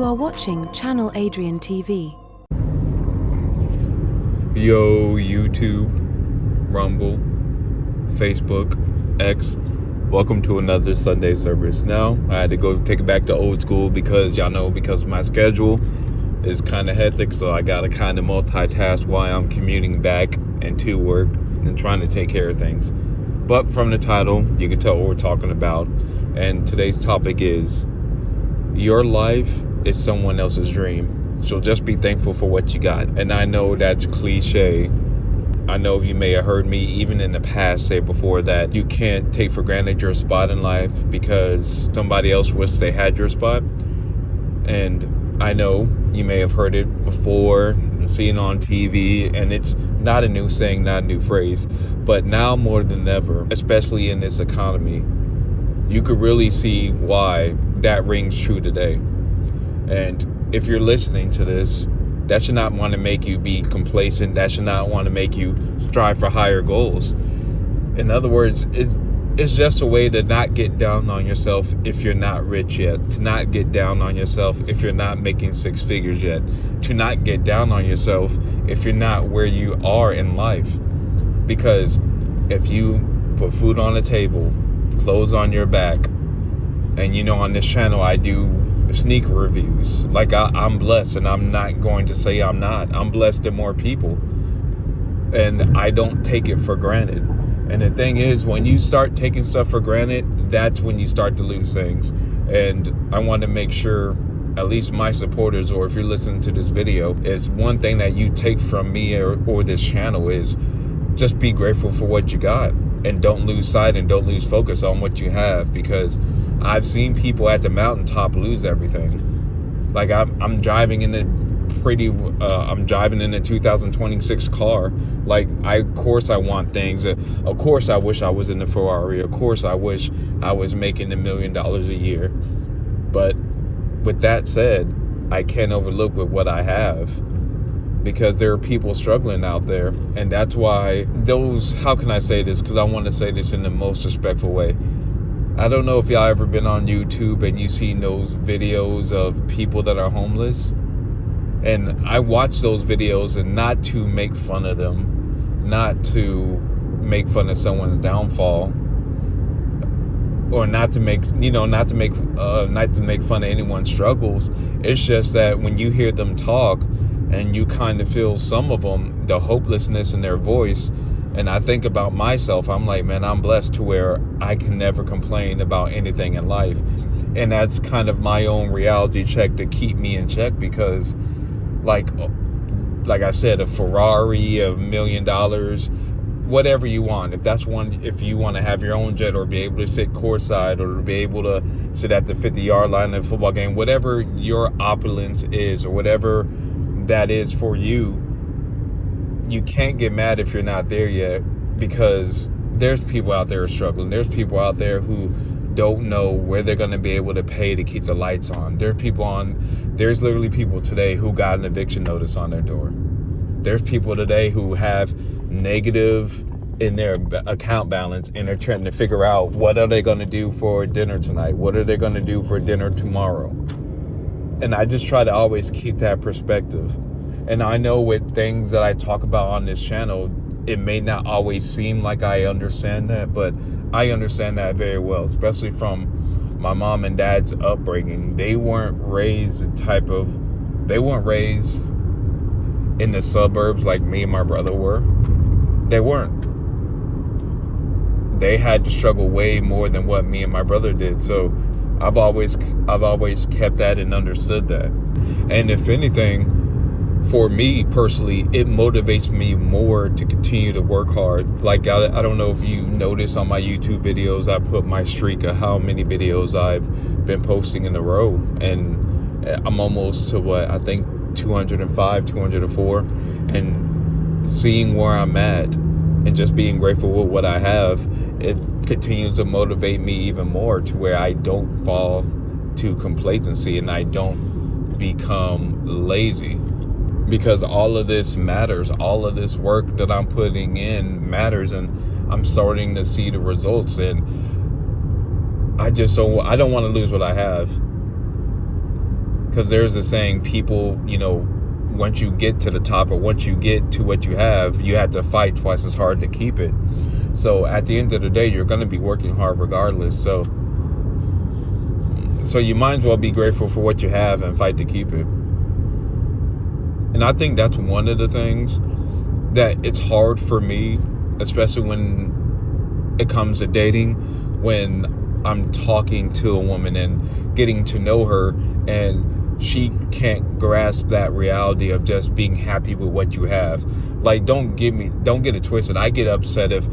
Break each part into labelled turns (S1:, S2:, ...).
S1: are watching Channel Adrian TV.
S2: Yo, YouTube, Rumble, Facebook, X. Welcome to another Sunday service. Now, I had to go take it back to old school because my schedule is kind of hectic, so I got to kind of multitask while I'm commuting back and to work and trying to take care of things. But from the title, you can tell what we're talking about. And today's topic is, your life is someone else's dream. So just be thankful for what you got. And I know that's cliche. I know you may have heard me even in the past say before that you can't take for granted your spot in life because somebody else wishes they had your spot. And I know you may have heard it before, seen on TV, and it's not a new saying, not a new phrase. But now more than ever, especially in this economy, you could really see why that rings true today. And if you're listening to this, that should not want to make you be complacent. That should not want to make you strive for higher goals. In other words, it's just a way to not get down on yourself if you're not rich yet. To not get down on yourself if you're not making six figures yet. To not get down on yourself if you're not where you are in life. Because if you put food on the table, clothes on your back, and on this channel I do sneaker reviews. Like I'm blessed, and I'm not going to say I'm not. I'm blessed to more people, and I don't take it for granted. And the thing is, when you start taking stuff for granted, that's when you start to lose things. And I want to make sure, at least my supporters, or if you're listening to this video, is one thing that you take from me or this channel is just be grateful for what you got, and don't lose sight and don't lose focus on what you have, because I've seen people at the mountaintop lose everything. Like I'm driving in a 2026 car. Like of course I want things. Of course I wish I was in the Ferrari. Of course I wish I was making $1 million a year. But with that said, I can't overlook with what I have, because there are people struggling out there. And that's why how can I say this? Because I want to say this in the most respectful way. I don't know if y'all ever been on YouTube and you seen those videos of people that are homeless. And I watch those videos, and not to make fun of them, not to make fun of someone's downfall, or not to make fun of anyone's struggles. It's just that when you hear them talk, and you kind of feel some of them, the hopelessness in their voice. And I think about myself, I'm like, man, I'm blessed to where I can never complain about anything in life. And that's kind of my own reality check to keep me in check, because like I said, a Ferrari, $1 million, whatever you want. If you want to have your own jet, or be able to sit courtside, or be able to sit at the 50-yard line in a football game, whatever your opulence is, or whatever that is for you, you can't get mad if you're not there yet, because there's people out there struggling. There's people out there who don't know where they're going to be able to pay to keep the lights on. There's literally people today who got an eviction notice on their door. There's people today who have negative in their account balance, and they're trying to figure out, what are they going to do for dinner tonight? What are they going to do for dinner tomorrow? And I just try to always keep that perspective. And I know with things that I talk about on this channel, it may not always seem like I understand that, but I understand that very well, especially from my mom and dad's upbringing. They weren't raised in the suburbs like me and my brother were. They weren't. They had to struggle way more than what me and my brother did. So I've always kept that and understood that. And if anything, for me personally, it motivates me more to continue to work hard. Like, I don't know if you notice on my YouTube videos, I put my streak of how many videos I've been posting in a row. And I'm almost to I think 205, 204. And seeing where I'm at and just being grateful with what I have, it continues to motivate me even more, to where I don't fall to complacency and I don't become lazy. Because all of this matters. All of this work that I'm putting in matters, and I'm starting to see the results. And I don't want to lose what I have. Because there's a saying, people, once you get to the top, or once you get to what you have to fight twice as hard to keep it. So at the end of the day, you're going to be working hard regardless. So you might as well be grateful for what you have and fight to keep it. And I think that's one of the things that it's hard for me, especially when it comes to dating, when I'm talking to a woman and getting to know her, and she can't grasp that reality of just being happy with what you have. Like, don't get it twisted. I get upset if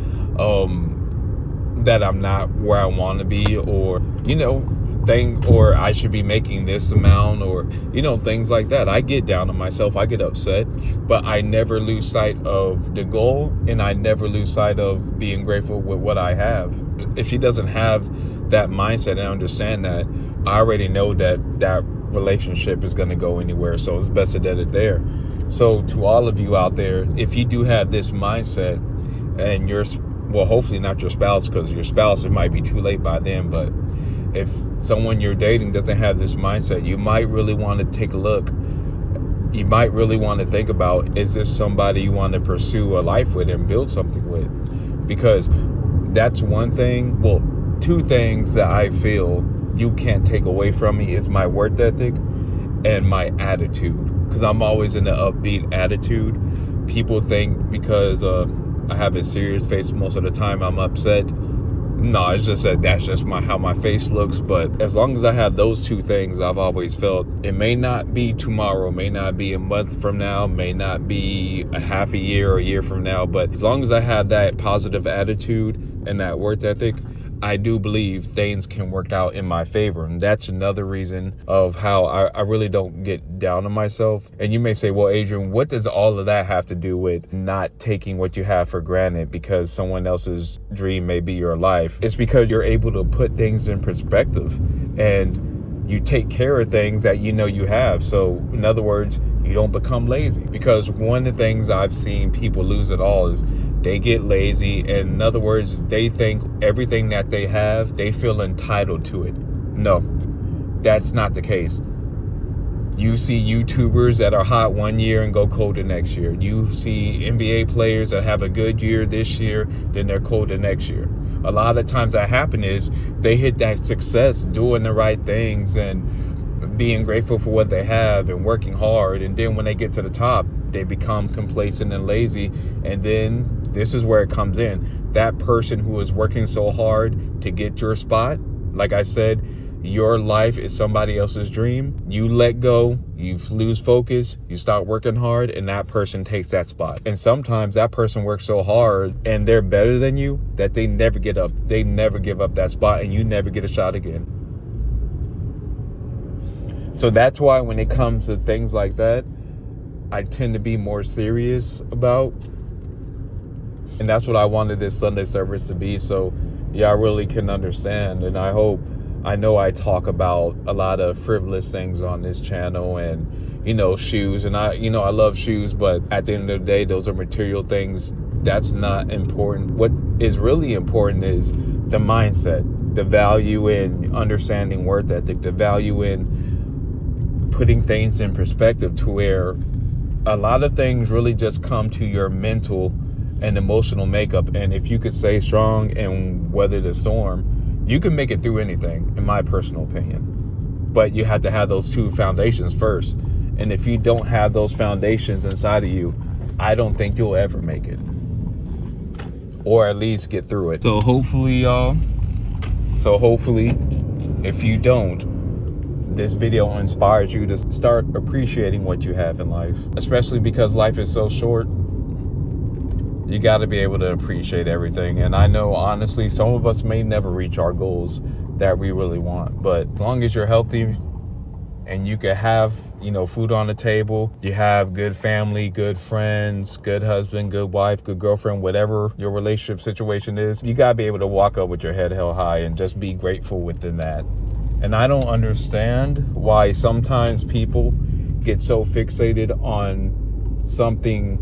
S2: that I'm not where I want to be, or or I should be making this amount, or things like that. I get down on myself, I get upset, but I never lose sight of the goal, and I never lose sight of being grateful with what I have. If she doesn't have that mindset and understand that, I already know that relationship is going to go anywhere. So it's best to dead it there. So to all of you out there, if you do have this mindset, and hopefully not your spouse, because your spouse, it might be too late by then, but if someone you're dating doesn't have this mindset, you might really want to take a look. You might really want to think about, is this somebody you want to pursue a life with and build something with? Because that's one thing, two things that I feel you can't take away from me is my work ethic and my attitude. Because I'm always in the upbeat attitude. People think because I have a serious face most of the time I'm upset. No, it's just that's just how my face looks. But as long as I have those two things, I've always felt it may not be tomorrow, may not be a month from now, may not be a half a year or a year from now. But as long as I have that positive attitude and that work ethic, I do believe things can work out in my favor. And that's another reason of how I really don't get down on myself. And you may say, well, Adrian, what does all of that have to do with not taking what you have for granted because someone else's dream may be your life? It's because you're able to put things in perspective, and you take care of things that you have. So in other words, you don't become lazy. Because one of the things I've seen people lose it all is they get lazy. And in other words, they think everything that they have, they feel entitled to it. No, that's not the case. You see YouTubers that are hot one year and go cold the next year. You see NBA players that have a good year this year, then they're cold the next year. A lot of times that happen is they hit that success doing the right things and being grateful for what they have and working hard. And then when they get to the top, they become complacent and lazy. And then this is where it comes in. That person who is working so hard to get your spot, like I said, your life is somebody else's dream. You let go, you lose focus, you start working hard, and that person takes that spot. And sometimes that person works so hard and they're better than you that they never get up. They never give up that spot, and you never get a shot again. So that's why when it comes to things like that, I tend to be more serious about. And that's what I wanted this Sunday service to be, so y'all really can understand. And I know I talk about a lot of frivolous things on this channel, and shoes, and I love shoes, but at the end of the day, those are material things. That's not important. What is really important is the mindset, the value in understanding work ethic, the value in putting things in perspective, to where a lot of things really just come to your mental and emotional makeup. And if you could stay strong and weather the storm, you can make it through anything, in my personal opinion. But you have to have those two foundations first. And if you don't have those foundations inside of you, I don't think you'll ever make it, or at least get through it. So hopefully, if you don't, this video inspires you to start appreciating what you have in life, especially because life is so short. You got to be able to appreciate everything. And I know, honestly, some of us may never reach our goals that we really want, but as long as you're healthy and you can have, food on the table, you have good family, good friends, good husband, good wife, good girlfriend, whatever your relationship situation is, you got to be able to walk up with your head held high and just be grateful within that. And I don't understand why sometimes people get so fixated on something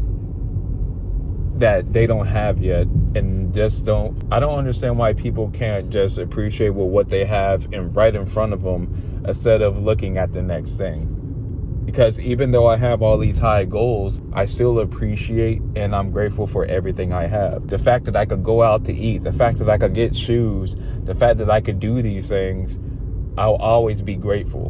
S2: that they don't have yet, and I don't understand why people can't just appreciate what they have and right in front of them instead of looking at the next thing. Because even though I have all these high goals, I still appreciate and I'm grateful for everything I have. The fact that I could go out to eat, the fact that I could get shoes, the fact that I could do these things, I'll always be grateful.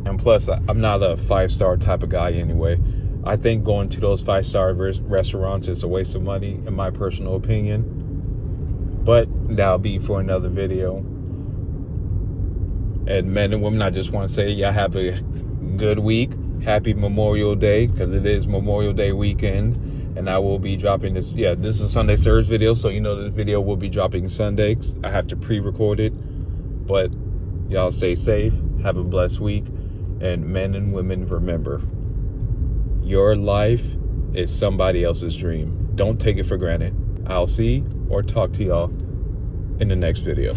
S2: And plus, I'm not a 5-star type of guy anyway. I think going to those 5-star restaurants is a waste of money, in my personal opinion. But that'll be for another video. And men and women, I just want to say, y'all have a good week. Happy Memorial Day, because it is Memorial Day weekend. And I will be dropping this. Yeah, this is a Sunday service video, so you know this video will be dropping Sunday. I have to pre-record it. But y'all stay safe. Have a blessed week. And men and women, remember, your life is somebody else's dream. Don't take it for granted. I'll see or talk to y'all in the next video.